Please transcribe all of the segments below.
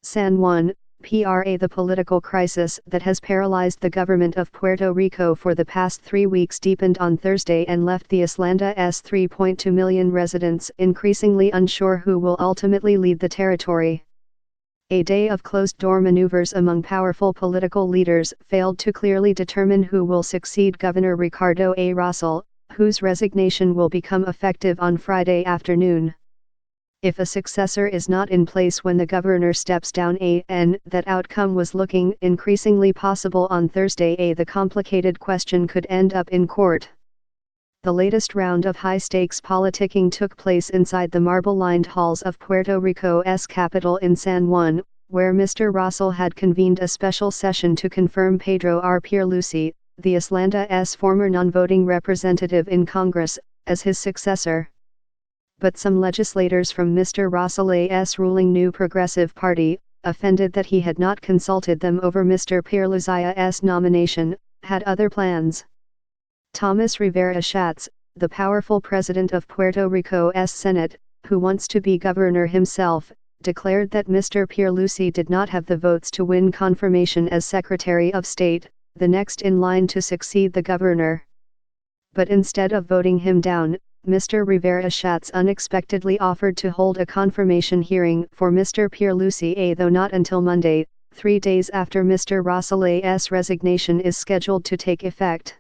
San Juan, PRA. The political crisis that has paralyzed the government of Puerto Rico for the past 3 weeks deepened on Thursday and left the islanda's 3.2 million residents increasingly unsure who will ultimately lead the territory. A day of closed-door maneuvers among powerful political leaders failed to clearly determine who will succeed Governor Ricardo A. Rosell, whose resignation will become effective on Friday afternoon. If a successor is not in place when the governor steps down, that outcome was looking increasingly possible on Thursday. The complicated question could end up in court. The latest round of high-stakes politicking took place inside the marble-lined halls of Puerto Rico's capital in San Juan, where Mr. Rosell had convened a special session to confirm Pedro R. Pierluisi, the islanda's former non-voting representative in Congress, as his successor. But some legislators from Mr. Rosell's ruling New Progressive Party, offended that he had not consulted them over Mr. Pierluisi's nomination, had other plans. Thomas Rivera Schatz, the powerful president of Puerto Rico's Senate, who wants to be governor himself, declared that Mr. Pierluisi did not have the votes to win confirmation as Secretary of State, the next in line to succeed the governor. But instead of voting him down, Mr. Rivera Schatz unexpectedly offered to hold a confirmation hearing for Mr. Pierluisi, though not until Monday, 3 days after Mr. Rosell's resignation is scheduled to take effect.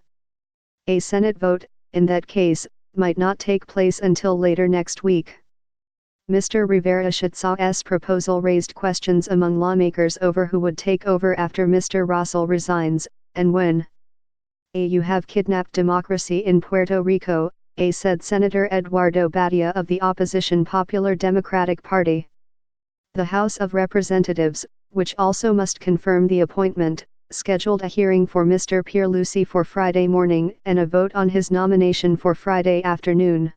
A Senate vote, in that case, might not take place until later next week. Mr. Rivera Schatz's proposal raised questions among lawmakers over who would take over after Mr. Rosell resigns, and when. You have kidnapped democracy in Puerto Rico, said Senator Eduardo Batia of the opposition Popular Democratic Party. The House of Representatives, which also must confirm the appointment, scheduled a hearing for Mr. Pierluisi for Friday morning and a vote on his nomination for Friday afternoon.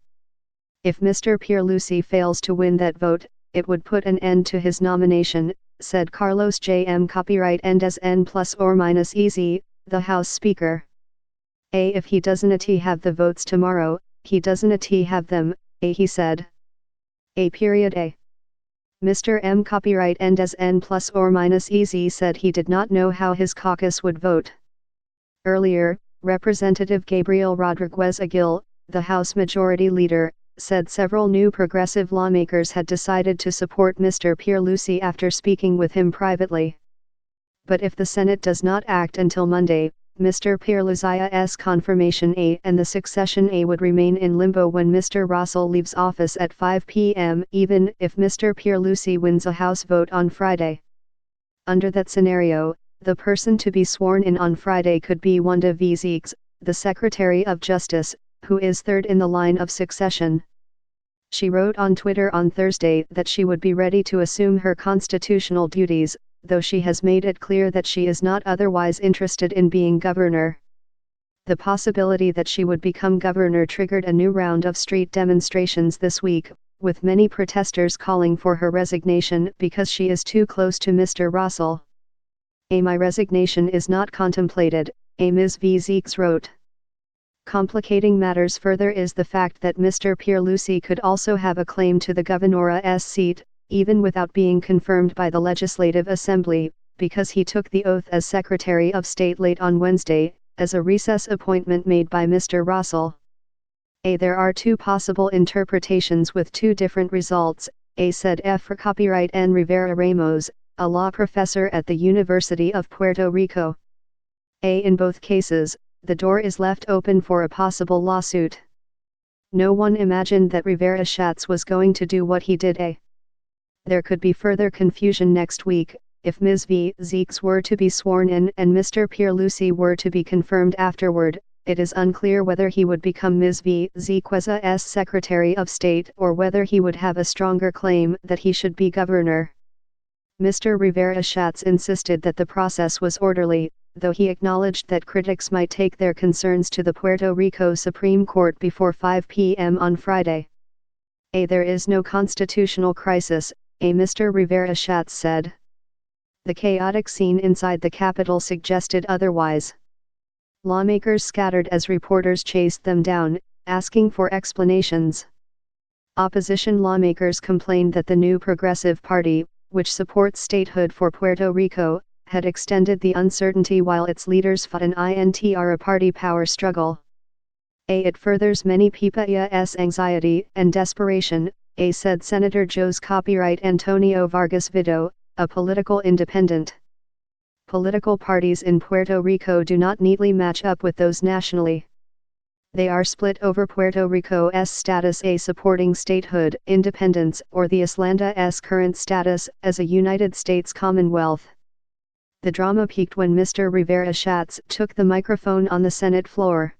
If Mr. Pierluisi fails to win that vote, it would put an end to his nomination, said Carlos J.M. Copyright Endes N ± EZ, the House Speaker. If he doesn't have the votes tomorrow, he doesn't have them, he said. Mr. M. Copyright Endes N ± EZ said he did not know how his caucus would vote. Earlier, Representative Gabriel Rodriguez Aguil, the House Majority Leader, said several new progressive lawmakers had decided to support Mr. Pierluisi after speaking with him privately. But if the Senate does not act until Monday, Mr. Pierluisi's confirmation and the succession would remain in limbo when Mr. Rosell leaves office at 5 p.m. even if Mr. Pierluisi wins a House vote on Friday. Under that scenario, the person to be sworn in on Friday could be Wanda V. Zeeks, the Secretary of Justice, who is third in the line of succession. She wrote on Twitter on Thursday that she would be ready to assume her constitutional duties, though she has made it clear that she is not otherwise interested in being governor. The possibility that she would become governor triggered a new round of street demonstrations this week, with many protesters calling for her resignation because she is too close to Mr. Rosell. My resignation is not contemplated, Ms. V. Zeeks wrote. Complicating matters further is the fact that Mr. Pierluisi could also have a claim to the governor's seat, even without being confirmed by the Legislative Assembly, because he took the oath as Secretary of State late on Wednesday, as a recess appointment made by Mr. Rosell. There are two possible interpretations with two different results, said F. for Copyright N. Rivera Ramos, a law professor at the University of Puerto Rico. In both cases, the door is left open for a possible lawsuit. No one imagined that Rivera Schatz was going to do what he did. There could be further confusion next week, if Ms. V. Zeeks were to be sworn in and Mr. Pierluisi were to be confirmed afterward. It is unclear whether he would become Ms. V. Zeeks's Secretary of State or whether he would have a stronger claim that he should be governor. Mr. Rivera Schatz insisted that the process was orderly, though he acknowledged that critics might take their concerns to the Puerto Rico Supreme Court before 5 p.m. on Friday. There is no constitutional crisis, Mr. Rivera Schatz said. The chaotic scene inside the Capitol suggested otherwise. Lawmakers scattered as reporters chased them down, asking for explanations. Opposition lawmakers complained that the New Progressive Party, which supports statehood for Puerto Rico, had extended the uncertainty while its leaders fought an intr party power struggle. It furthers many people's anxiety and desperation, said Senator Joe's copyright Antonio Vargas Vidal, a political independent. Political parties in Puerto Rico do not neatly match up with those nationally. They are split over Puerto Rico's status as supporting statehood, independence, or the Islanda's current status as a United States Commonwealth. The drama peaked when Mr. Rivera Schatz took the microphone on the Senate floor.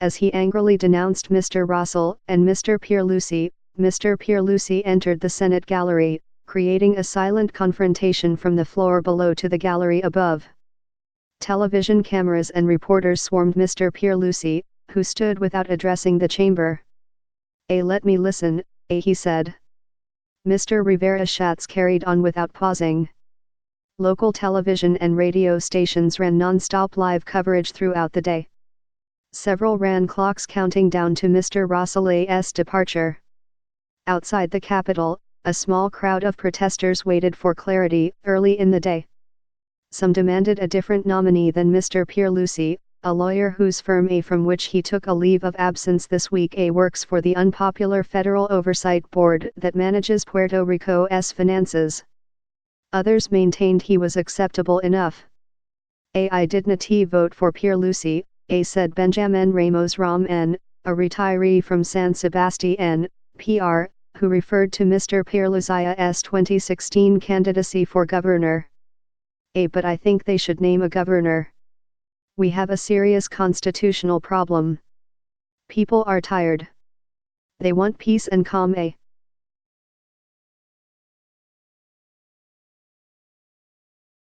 As he angrily denounced Mr. Russell and Mr. Pierluisi entered the Senate gallery, creating a silent confrontation from the floor below to the gallery above. Television cameras and reporters swarmed Mr. Pierluisi, who stood without addressing the chamber. Let me listen, he said. Mr. Rivera Schatz carried on without pausing. Local television and radio stations ran non-stop live coverage throughout the day. Several ran clocks counting down to Mr. Russell's departure. Outside the Capitol, a small crowd of protesters waited for clarity early in the day. Some demanded a different nominee than Mr. Pierluisi, a lawyer whose firm from which he took a leave of absence this week works for the unpopular Federal Oversight Board that manages Puerto Rico's finances. Others maintained he was acceptable enough. I did not vote for Pierluisi, said Benjamin Ramos Ram, a retiree from San Sebastián, PR, who referred to Mr. Pierluisi's 2016 candidacy for governor. But I think they should name a governor. We have a serious constitutional problem. People are tired. They want peace and calm.